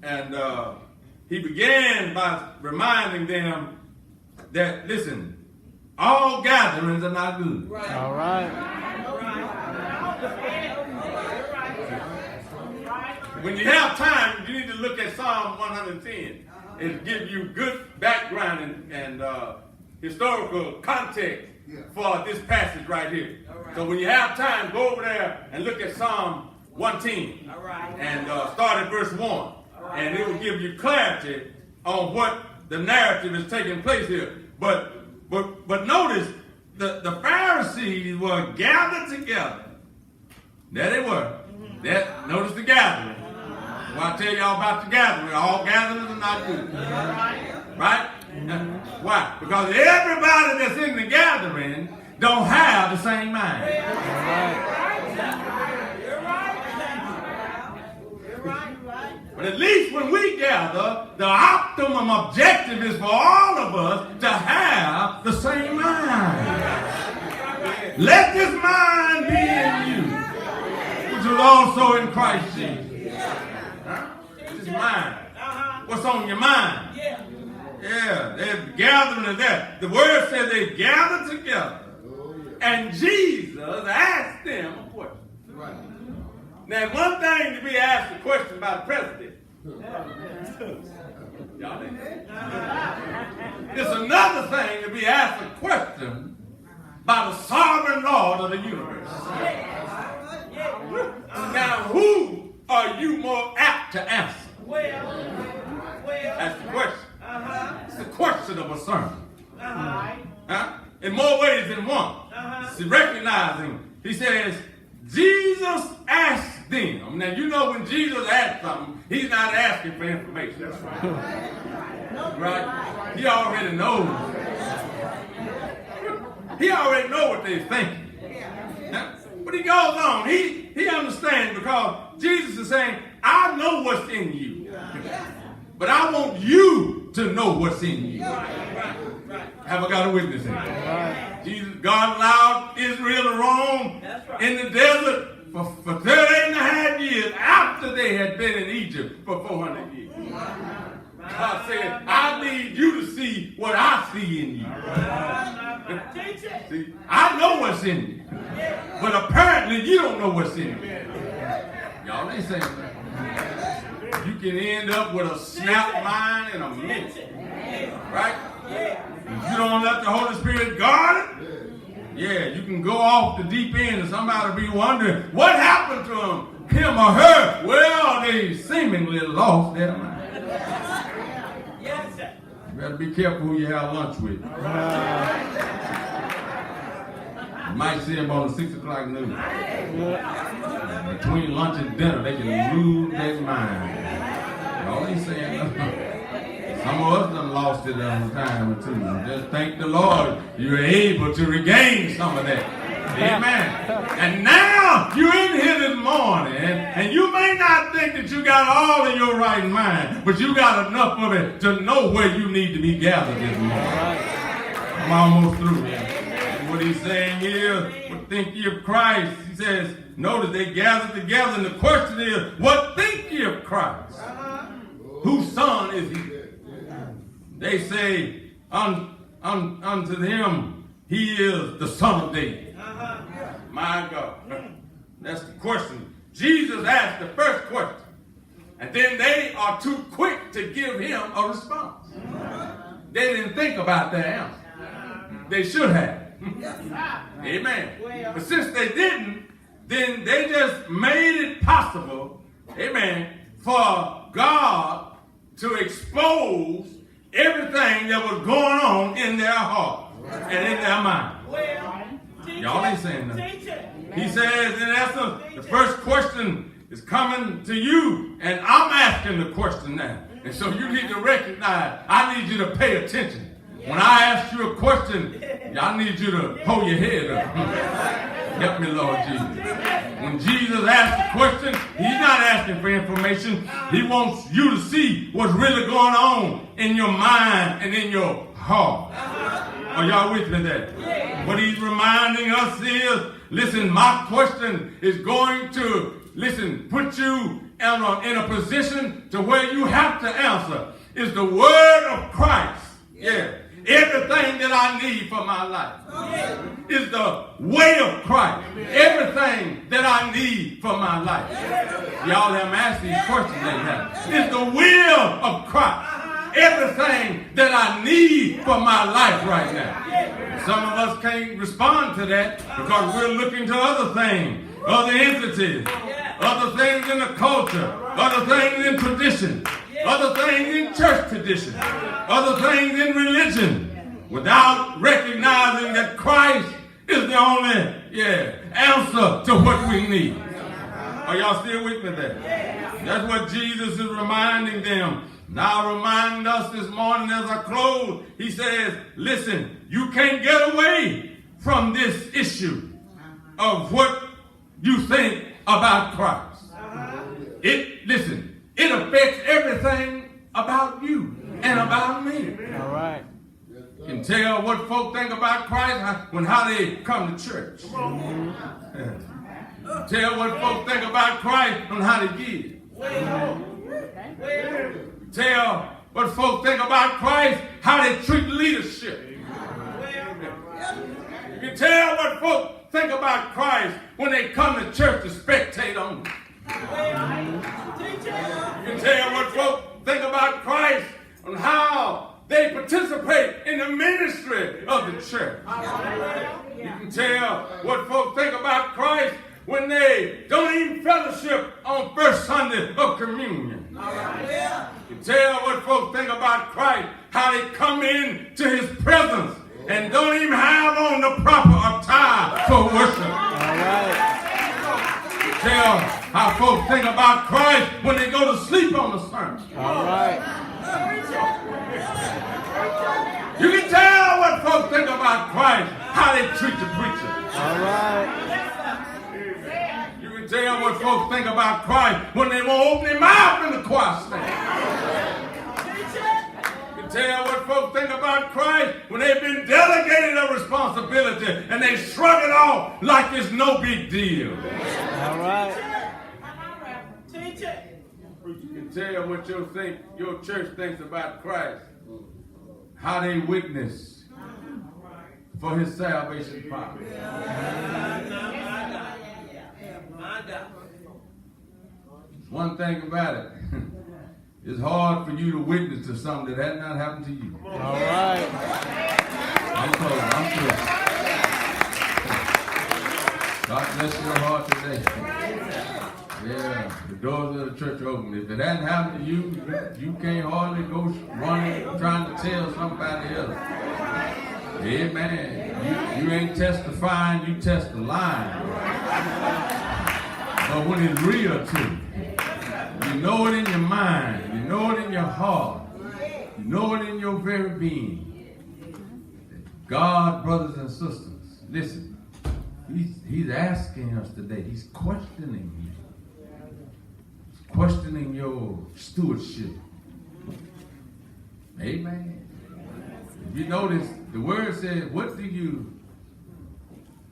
And he began by reminding them that, listen, all gatherings are not good. Right. All right. When you have time, you need to look at Psalm 110. It gives you good background and historical context for this passage right here. Right. So when you have time, go over there and look at Psalm 110. And start at verse 1. And it will give you clarity on what the narrative is taking place here. But notice, the Pharisees were gathered together. There they were. Notice the gathering. Well, I tell y'all about the gathering. All gatherings are not good. Right? Why? Because everybody that's in the gathering don't have the same mind. But at least when we gather, the optimum objective is for all of us to have the same mind. Let this mind be in you, which was also in Christ Jesus. This mind. What's on your mind? Yeah, they're gathering there. The word says they gathered together. And Jesus asked them a question. Now, it's one thing to be asked a question by the president. Y'all think? It's another thing to be asked a question by the sovereign Lord of the universe. Now, who are you more apt to answer? That's the question. It's the question of a sermon. In more ways than one. See, recognizing, he says, Jesus asked them. Now, you know when Jesus asked something, he's not asking for information. That's right. He already knows. He already knows what they're thinking. But he goes on. He understands because Jesus is saying, I know what's in you. But I want you to know what's in you. Have I got a witness here? Jesus, God allowed Israel to roam in the desert for 38 and a half years after they had been in Egypt for 400 years. God said, I need you to see what I see in you. See, I know what's in you. But apparently you don't know what's in you. Y'all ain't saying that. You can end up with a snap mind in a minute. Right? If you don't let the Holy Spirit guard it, yeah, you can go off the deep end and somebody be wondering, what happened to him or her? Well, they seemingly lost their mind. You better be careful who you have lunch with. You might see them on the 6 o'clock news. Between lunch and dinner, they can lose their mind. Y'all ain't saying nothing. Some of us done lost it on a time or two. Just thank the Lord you're able to regain some of that. Amen. And now you're in here this morning, and you may not think that you got all in your right mind, but you got enough of it to know where you need to be gathered this morning. I'm almost through. What he's saying here, what think ye of Christ? He says, notice they gathered together, and the question is, what think ye of Christ? Whose son is he? They say, unto him, he is the son of David. My God. That's the question. Jesus asked the first question. And then they are too quick to give him a response. They didn't think about their answer. They should have. Amen. But since they didn't, then they just made it possible, amen, for God to expose everything that was going on in their heart and in their mind. Y'all ain't saying nothing. He says, in essence, the first question is coming to you, and I'm asking the question now. And so you need to recognize, I need you to pay attention. When I ask you a question, I need you to hold your head up. Help me, Lord Jesus. When Jesus asks a question, he's not asking for information. He wants you to see what's really going on in your mind and in your heart. Are y'all with me there? What he's reminding us is, listen, my question is going to, put you in a position to where you have to answer is the word of Christ. Yeah. Everything that I need for my life is the way of Christ. Everything that I need for my life. Y'all haven't asked these questions they have. It's the will of Christ. Everything that I need for my life right now. Some of us can't respond to that because we're looking to other things, other entities, other things in the culture, other things in tradition, other things in church tradition, other things in religion, without recognizing that Christ is the only answer to what we need. Are y'all still with me there? That's what Jesus is reminding them. Now remind us this morning as I close. He says, listen, you can't get away from this issue of what you think about Christ. It affects everything about you and about me. All right. You can tell what folk think about Christ when how they come to church. Tell what folk think about Christ on how they give. Tell what folk think about Christ, how they treat leadership. You can tell what folk think about Christ when they come to church to spectate only. You can tell what folk think about Christ on how they participate in the ministry of the church. You can tell what folk think about Christ when they don't even fellowship on first Sunday of communion. You can tell what folks think about Christ, how they come in to his presence and don't even have on the proper attire for worship. You can tell how folks think about Christ when they go to sleep on the sermon. You can tell what folks think about Christ, how they treat the preacher. You can tell what folks think about Christ when they won't open their mouth in the choir stand. You can tell what folks think about Christ when they've been delegated a responsibility and they shrug it off like it's no big deal. You can tell what your church thinks about Christ, how they witness for his salvation power. One thing about it, it's hard for you to witness to something that has not happened to you. I'm close. God bless your heart today. Yeah, the doors of the church are open. If it hadn't happened to you, you can't hardly go running trying to tell somebody else. Amen. You ain't testifying, you testifying. But when it's real too, you know it in your mind, you know it in your heart, you know it in your very being. God, brothers and sisters, listen, he's asking us today, he's questioning you. Questioning your stewardship. Amen. If you notice, the word says, what do you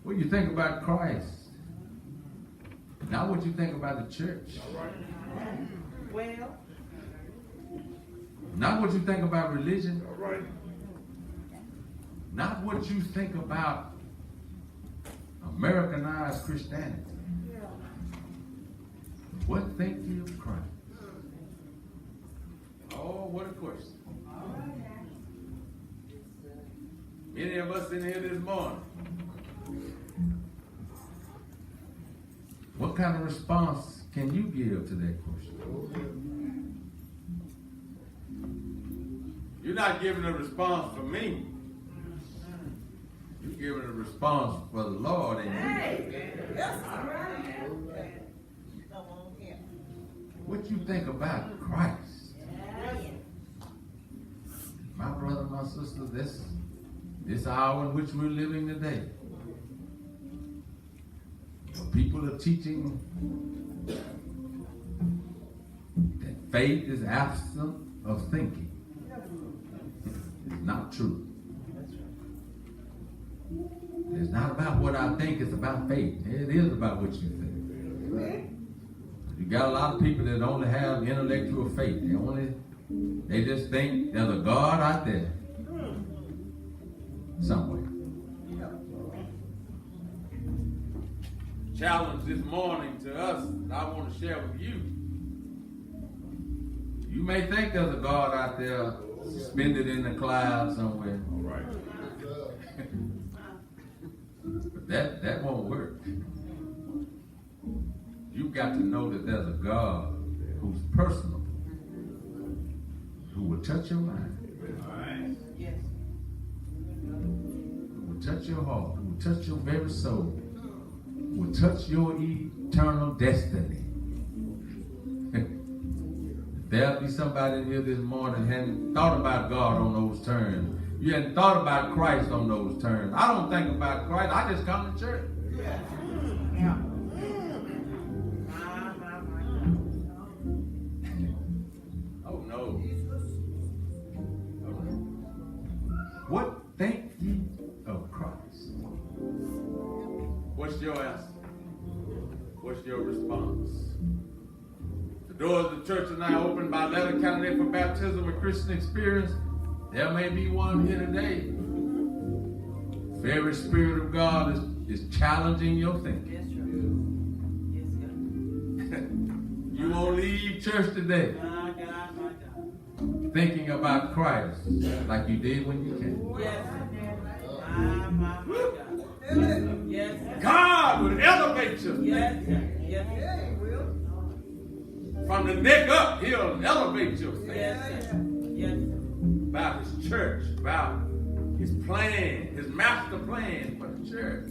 think about Christ? Not what you think about the church. Not what you think about religion. Not what you think about Americanized Christianity. What think you of Christ? Oh, what a question. Many of us in here this morning. What kind of response can you give to that question? You're not giving a response for me. You're giving a response for the Lord. What you think about Christ? My brother, my sister, this hour in which we're living today, people are teaching that faith is absent of thinking. It's not true. It's not about what I think, it's about faith. It is about what you think. You got a lot of people that only have intellectual faith. They just think there's a God out there somewhere. Challenge this morning to us that I want to share with you. You may think there's a God out there suspended in the clouds somewhere. All right. But that won't work. You've got to know that there's a God who's personal, who will touch your mind, Yes. who will touch your heart, who will touch your very soul, who will touch your eternal destiny. There'll be somebody in here this morning who hadn't thought about God on those terms. You hadn't thought about Christ on those terms. I don't think about Christ. I just come to church. Yeah. Oh, no. What think ye of Christ? What's your answer? What's your response? The doors of the church are now open by letter candidate for baptism and Christian experience. There may be one here today. The very Spirit of God is challenging your thinking. Yes, sir. Yes, God. You won't leave church today My God, my God. thinking about Christ like you did when you came. Yes. My God. Yes. God will elevate you. Yes. Yes. From the neck up, he'll elevate you. Yes. Yes. About his church, about his plan, his master plan for the church.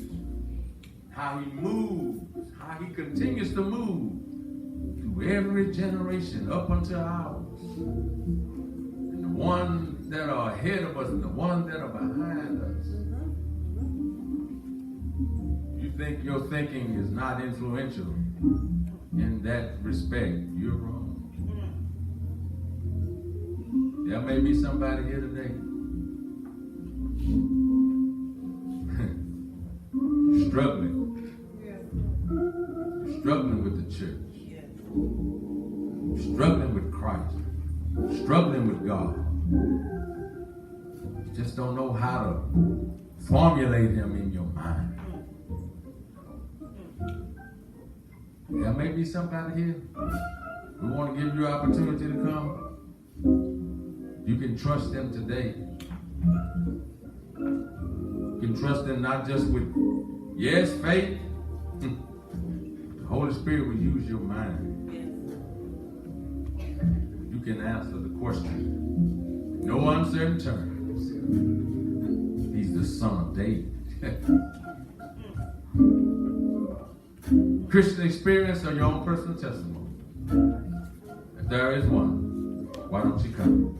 How he moves, how he continues to move through every generation up until ours. And the ones that are ahead of us and the ones that are behind us. You think your thinking is not influential in that respect, you're wrong. There may be somebody here today struggling with the church, struggling with Christ, struggling with God. You just don't know how to formulate him in your mind. There may be somebody here. We want to give you an opportunity to come. You can trust them today. You can trust them not just with, yes, faith. The Holy Spirit will use your mind. You can answer the question. No uncertain terms. He's the Son of David. Christian experience or your own personal testimony. If there is one, why don't you come?